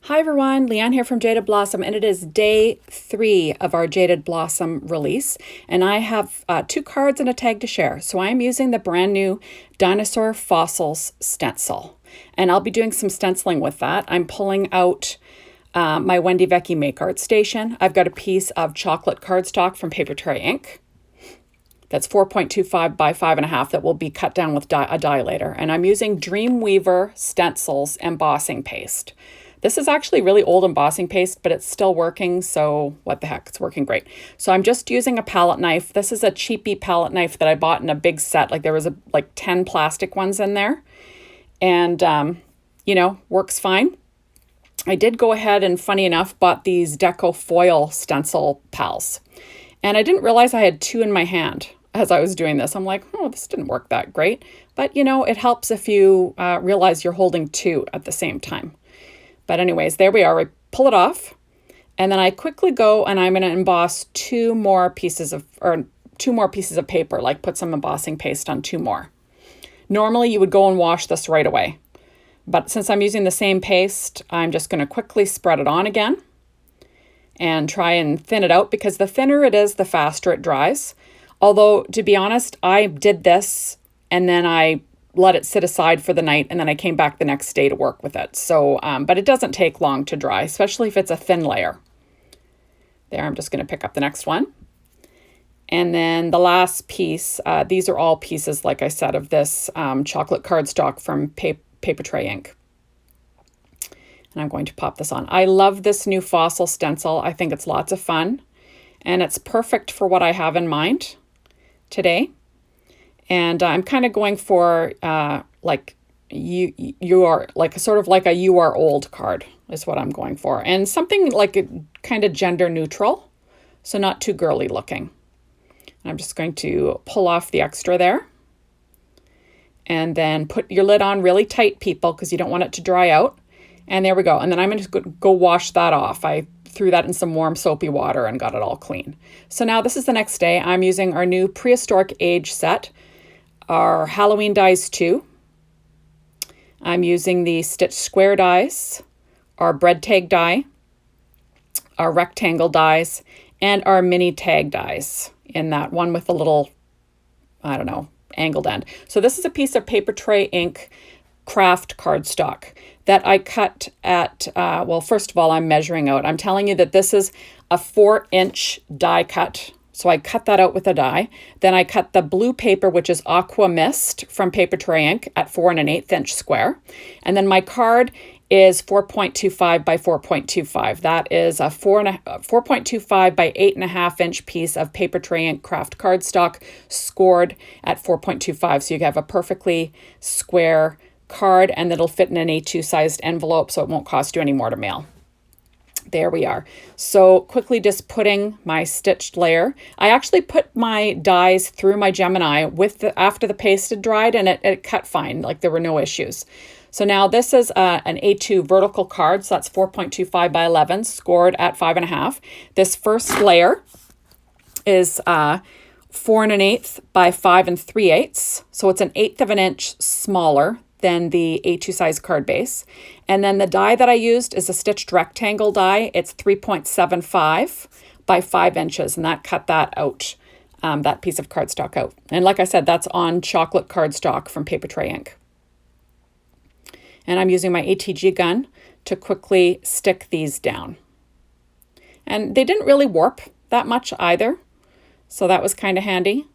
Hi everyone, Leanne here from Jaded Blossom, and it is day 3 of our Jaded Blossom release, and I have 2 cards and a tag to share. So I'm using the brand new Dinosaur Fossils Stencil, and I'll be doing some stenciling with that. I'm pulling out my Wendy Vecchi Make Art Station. I've got a piece of chocolate cardstock from Paper Tray ink. That's 4.25 by 5.5 that will be cut down with a die later. And I'm using Dreamweaver Stencils embossing paste. This is actually really old embossing paste, but it's still working, so what the heck, it's working great. So I'm just using a palette knife. This is a cheapy palette knife that I bought in a big set. Like there was like 10 plastic ones in there. And, works fine. I did go ahead and, funny enough, bought these Deco Foil Stencil pals. And I didn't realize I had 2 in my hand as I was doing this. I'm like, oh, this didn't work that great. But, it helps if you realize you're holding 2 at the same time. But anyways, there we are. I pull it off, and then I quickly go and I'm going to emboss 2 more pieces of paper, like put some embossing paste on 2 more. Normally you would go and wash this right away, but since I'm using the same paste, I'm just going to quickly spread it on again and try and thin it out, because the thinner it is, the faster it dries. Although, to be honest, I did this and then I let it sit aside for the night, and then I came back the next day to work with it. So, but it doesn't take long to dry, especially if it's a thin layer. There, I'm just going to pick up the next one. And then the last piece, these are all pieces, like I said, of this chocolate cardstock from Paper Tray ink. And I'm going to pop this on. I love this new fossil stencil. I think it's lots of fun, and it's perfect for what I have in mind today. And I'm kind of going for like you are like sort of like a you are old card is what I'm going for, and something like a kind of gender neutral, so not too girly looking. I'm just going to pull off the extra there, and then put your lid on really tight, people, because you don't want it to dry out. And there we go. And then I'm going to go wash that off. I threw that in some warm soapy water and got it all clean. So now this is the next day. I'm using our new Prehistoric Age set, our Halloween dies 2. I'm using the stitch square dies, our bread tag die, our rectangle dies, and our mini tag dies in that one with the little, I don't know, angled end. So this is a piece of Paper Tray ink craft cardstock that I cut at, well, first of all, I'm measuring out. I'm telling you that this is a 4-inch die cut. So I cut that out with a die. Then I cut the blue paper, which is Aqua Mist from Paper Tray ink, at 4 1/8 inch square. And then my card is 4.25 by 4.25. That is a 4.25 by 8.5 inch piece of Paper Tray ink craft cardstock scored at 4.25. So you have a perfectly square card, and it'll fit in an A2 sized envelope, so it won't cost you any more to mail. There we are. So quickly just putting my stitched layer. I actually put my dies through my Gemini after the paste had dried, and it cut fine. Like there were no issues. So now this is an A2 vertical card. So that's 4.25 by 11 scored at 5.5. This first layer is 4 1/8 by 5 3/8. So it's an 1/8 of an inch smaller than the A2 size card base. And then the die that I used is a stitched rectangle die. It's 3.75 by 5 inches, and that cut that out, that piece of cardstock out. And like I said, that's on chocolate cardstock from Paper Tray ink. And I'm using my ATG gun to quickly stick these down. And they didn't really warp that much either, so that was kind of handy.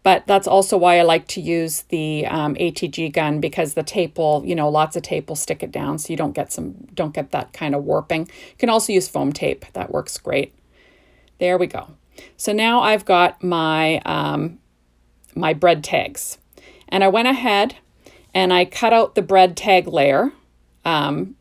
But that's also why I like to use the ATG gun, because the tape will, lots of tape will stick it down, so you don't get that kind of warping. You can also use foam tape. That works great. There we go. So now I've got my my bread tags, and I went ahead and I cut out the bread tag layer, and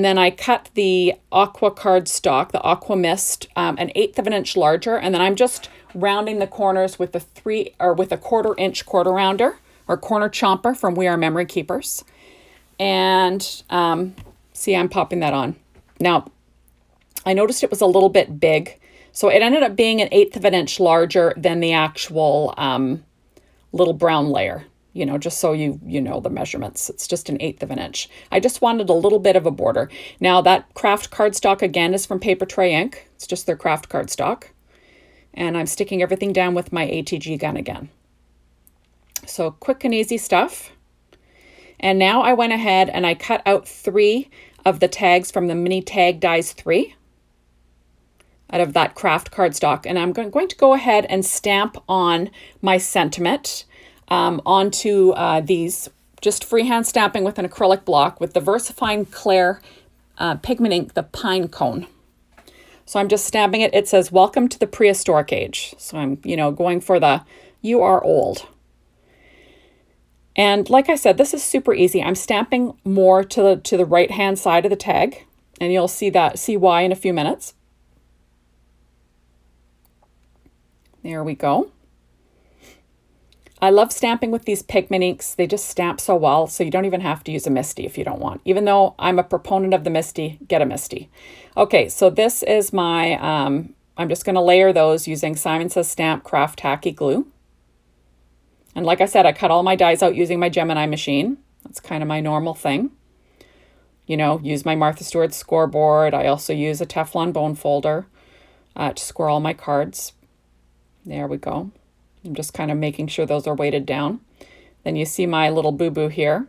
then I cut the aqua cardstock, the Aqua Mist, an 1/8 of an inch larger, and then I'm just rounding the corners with a 1/4 inch quarter rounder or corner chomper from We Are Memory Keepers. And see, I'm popping that on. Now, I noticed it was a little bit big, so it ended up being an 1/8 of an inch larger than the actual little brown layer. you know, just so you know the measurements. It's just 1/8 of an inch. I just wanted a little bit of a border. Now that craft cardstock again is from Paper Tray Ink. It's just their craft cardstock. And I'm sticking everything down with my ATG gun again. So quick and easy stuff. And now I went ahead and I cut out 3 of the tags from the Mini Tag Dies 3 out of that craft cardstock. And I'm going to go ahead and stamp on my sentiment onto these, just freehand stamping with an acrylic block with the VersaFine Clair pigment ink, the Pine Cone. So I'm just stamping it. It says, "Welcome to the Prehistoric Age." So I'm, you know, going for the "you are old." And like I said, this is super easy. I'm stamping more to the right-hand side of the tag, and you'll see why in a few minutes. There we go. I love stamping with these pigment inks. They just stamp so well, so you don't even have to use a MISTI if you don't want. Even though I'm a proponent of the MISTI, get a MISTI. Okay, so this is my, I'm just going to layer those using Simon Says Stamp Craft Tacky Glue. And like I said, I cut all my dies out using my Gemini machine. That's kind of my normal thing. You know, use my Martha Stewart scoreboard. I also use a Teflon bone folder to score all my cards. There we go. I'm just kind of making sure those are weighted down. Then you see my little boo-boo here.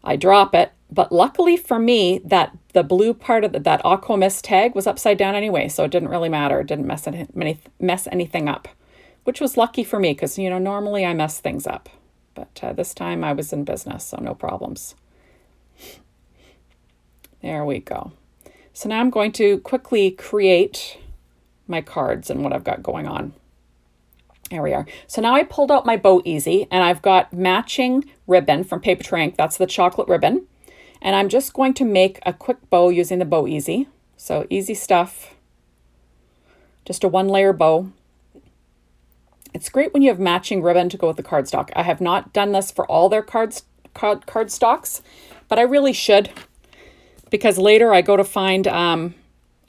I drop it, but luckily for me, that the blue part of that Aqua Mist tag was upside down anyway, so it didn't really matter. It didn't mess anything up, which was lucky for me because, you know, normally I mess things up. But this time I was in business, so no problems. There we go. So now I'm going to quickly create my cards and what I've got going on. There we are. So now I pulled out my Bow Easy and I've got matching ribbon from Paper Tray Ink. That's the chocolate ribbon. And I'm just going to make a quick bow using the Bow Easy. So easy stuff. Just a 1-layer bow. It's great when you have matching ribbon to go with the cardstock. I have not done this for all their cardstocks, but I really should, because later I go to find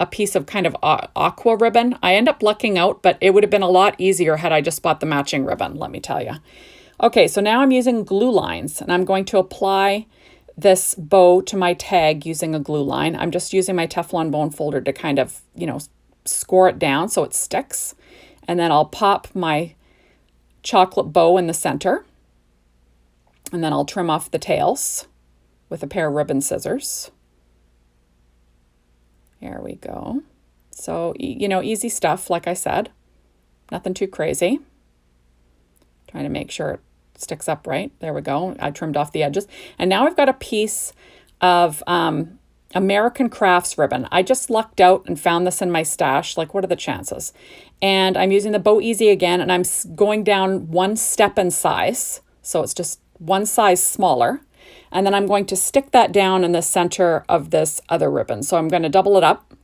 a piece of kind of aqua ribbon. I end up lucking out, but it would have been a lot easier had I just bought the matching ribbon, let me tell you. Okay, so now I'm using glue lines, and I'm going to apply this bow to my tag using a glue line. I'm just using my Teflon bone folder to kind of, you know, score it down so it sticks. And then I'll pop my chocolate bow in the center. And then I'll trim off the tails with a pair of ribbon scissors. There we go. So, you know, easy stuff, like I said. Nothing too crazy. Trying to make sure it sticks up right. There we go. I trimmed off the edges. And now I've got a piece of American Crafts ribbon. I just lucked out and found this in my stash. Like, what are the chances? And I'm using the Bow Easy again, and I'm going down 1 step in size. So it's just 1 size smaller. And then I'm going to stick that down in the center of this other ribbon. So I'm going to double it up.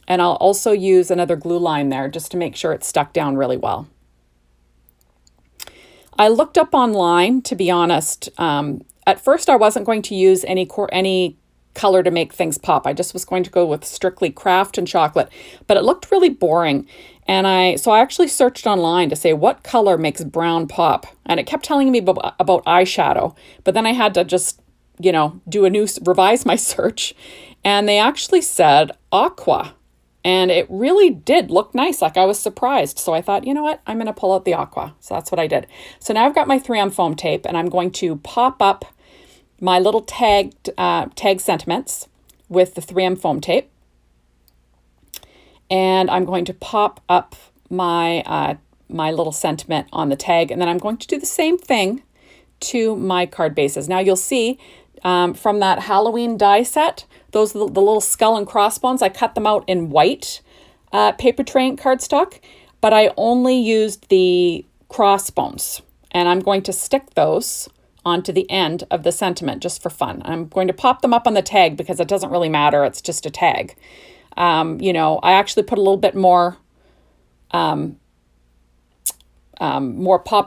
And I'll also use another glue line there just to make sure it's stuck down really well. I looked up online, to be honest. At first, I wasn't going to use any color to make things pop. I just was going to go with strictly craft and chocolate. But it looked really boring. And so I actually searched online to say what color makes brown pop. And it kept telling me about eyeshadow. But then I had to just, you know, revise my search. And they actually said aqua. And it really did look nice. Like, I was surprised. So I thought, you know what? I'm going to pull out the aqua. So that's what I did. So now I've got my 3M foam tape, and I'm going to pop up my little tag sentiments with the 3M foam tape. And I'm going to pop up my my little sentiment on the tag, and then I'm going to do the same thing to my card bases. Now you'll see from that Halloween die set, those are the little skull and crossbones. I cut them out in white Paper Tray Ink cardstock, but I only used the crossbones, and I'm going to stick those onto the end of the sentiment just for fun. I'm going to pop them up on the tag because it doesn't really matter. It's just a tag. You know, I actually put a little bit more pop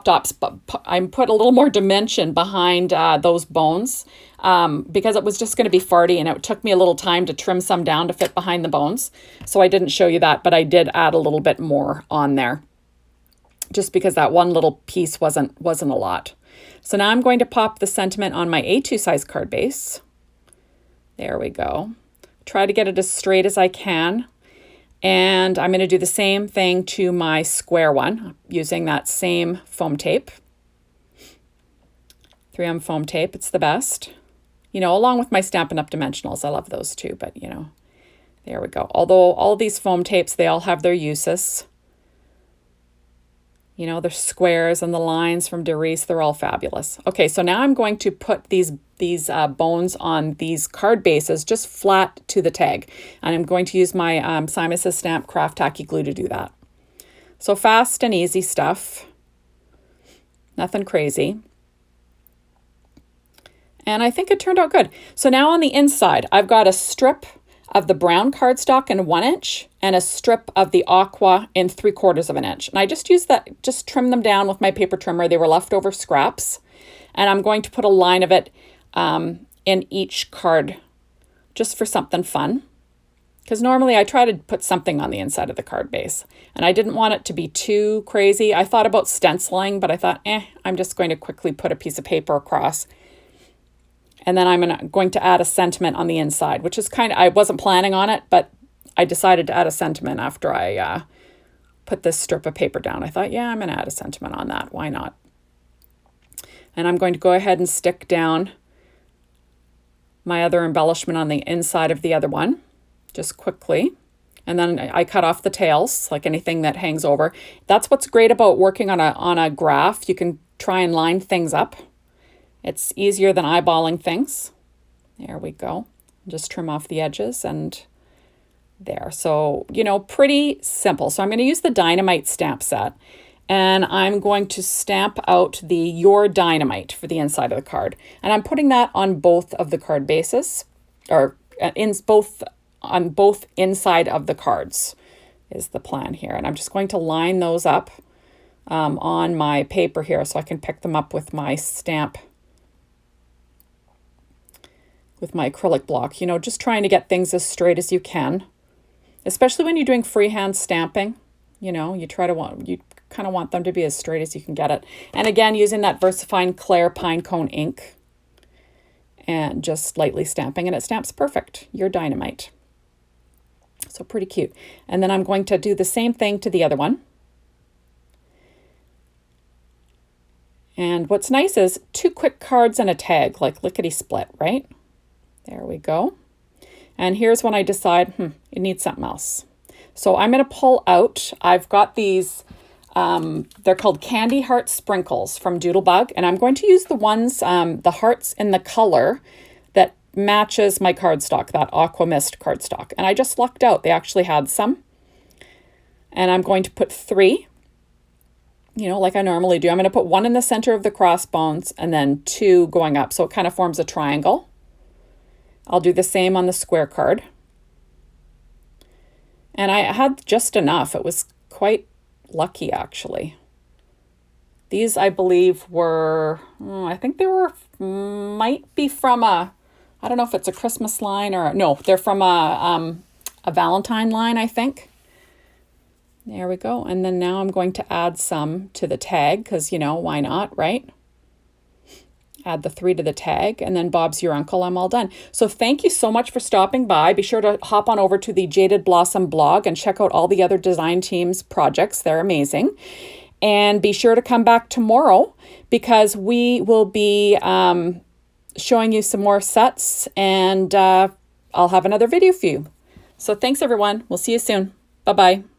tops, but I put a little more dimension behind those bones because it was just going to be farty, and it took me a little time to trim some down to fit behind the bones. So I didn't show you that, but I did add a little bit more on there. just because that one little piece wasn't a lot. So now I'm going to pop the sentiment on my A2 size card base. There we go. Try to get it as straight as I can. And I'm going to do the same thing to my square one using that same foam tape. 3M foam tape, it's the best. You know, along with my Stampin' Up! Dimensionals. I love those too, but you know, there we go. Although all these foam tapes, they all have their uses. You know, the squares and the lines from Derice, they're all fabulous. Okay, so now I'm going to put these bones on these card bases just flat to the tag. And I'm going to use my Simus' Stamp Craft Tacky Glue to do that. So fast and easy stuff. Nothing crazy. And I think it turned out good. So now on the inside, I've got a strip of the brown cardstock in 1 inch and a strip of the aqua in 3/4 of an inch. And I just used that, just trim them down with my paper trimmer. They were leftover scraps. And I'm going to put a line of it in each card just for something fun. Because normally I try to put something on the inside of the card base. And I didn't want it to be too crazy. I thought about stenciling, but I thought, I'm just going to quickly put a piece of paper across. And then I'm going to add a sentiment on the inside, which is I wasn't planning on it, but I decided to add a sentiment after I put this strip of paper down. I thought, I'm going to add a sentiment on that. Why not? And I'm going to go ahead and stick down my other embellishment on the inside of the other one, just quickly. And then I cut off the tails, like anything that hangs over. That's what's great about working on a graph. You can try and line things up. It's easier than eyeballing things. There we go. Just trim off the edges and there. So, you know, pretty simple. So I'm going to use the Dinomite stamp set and I'm going to stamp out the Your Dinomite for the inside of the card. And I'm putting that on both of the card bases, or on both inside of the cards is the plan here. And I'm just going to line those up on my paper here so I can pick them up with my stamp, with my acrylic block. You know, just trying to get things as straight as you can, especially when you're doing freehand stamping. You know, you kind of want them to be as straight as you can get it. And again, using that VersaFine Claire Pinecone ink and just lightly stamping, and it stamps perfect. Your Dinomite. So pretty cute. And then I'm going to do the same thing to the other one. And what's nice is 2 quick cards and a tag, like lickety split, right? There we go. And here's when I decide, it needs something else. So I'm going to pull out, I've got these, they're called Candy Heart Sprinkles from Doodlebug. And I'm going to use the ones, the hearts in the color that matches my cardstock, that Aqua Mist cardstock. And I just lucked out. They actually had some. And I'm going to put 3, you know, like I normally do. I'm going to put 1 in the center of the crossbones and then 2 going up. So it kind of forms a triangle. I'll do the same on the square card. And I had just enough. It was quite lucky, actually. These, I believe, were, I think they were, might be from I don't know if it's a Christmas line or, no, they're from a Valentine line, I think. There we go. And then now I'm going to add some to the tag because, you know, why not, right? Add the 3 to the tag, and then Bob's Your Uncle. I'm all done. So thank you so much for stopping by. Be sure to hop on over to the Jaded Blossom blog and check out all the other design teams' projects. They're amazing. And be sure to come back tomorrow because we will be showing you some more sets, and I'll have another video for you. So thanks, everyone. We'll see you soon. Bye-bye.